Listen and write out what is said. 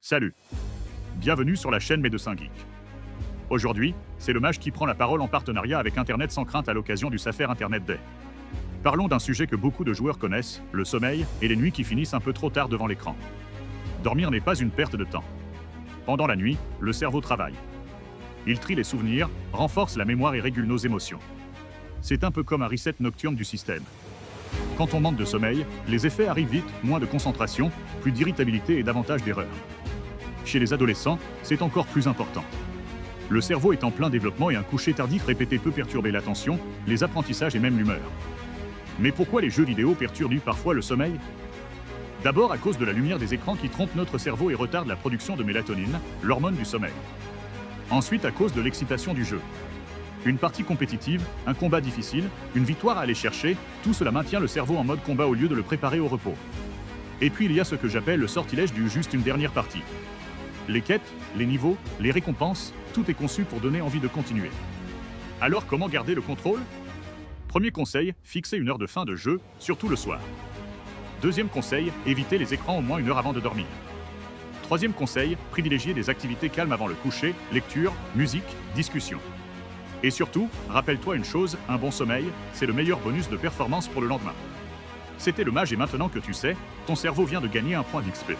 Salut, bienvenue sur la chaîne Médecin Geek. Aujourd'hui, c'est le mage qui prend la parole en partenariat avec Internet sans crainte à l'occasion du Safer Internet Day. Parlons d'un sujet que beaucoup de joueurs connaissent, le sommeil et les nuits qui finissent un peu trop tard devant l'écran. Dormir n'est pas une perte de temps. Pendant la nuit, le cerveau travaille. Il trie les souvenirs, renforce la mémoire et régule nos émotions. C'est un peu comme un reset nocturne du système. Quand on manque de sommeil, les effets arrivent vite, moins de concentration, plus d'irritabilité et davantage d'erreurs. Chez les adolescents, c'est encore plus important. Le cerveau est en plein développement et un coucher tardif répété peut perturber l'attention, les apprentissages et même l'humeur. Mais pourquoi les jeux vidéo perturbent parfois le sommeil? D'abord à cause de la lumière des écrans qui trompe notre cerveau et retarde la production de mélatonine, l'hormone du sommeil. Ensuite à cause de l'excitation du jeu. Une partie compétitive, un combat difficile, une victoire à aller chercher, tout cela maintient le cerveau en mode combat au lieu de le préparer au repos. Et puis il y a ce que j'appelle le sortilège du juste une dernière partie. Les quêtes, les niveaux, les récompenses, tout est conçu pour donner envie de continuer. Alors comment garder le contrôle? Premier conseil, fixer une heure de fin de jeu, surtout le soir. Deuxième conseil, éviter les écrans au moins une heure avant de dormir. Troisième conseil, privilégier des activités calmes avant le coucher, lecture, musique, discussion. Et surtout, rappelle-toi une chose, un bon sommeil, c'est le meilleur bonus de performance pour le lendemain. C'était le mage et maintenant que tu sais, ton cerveau vient de gagner un point d'XP.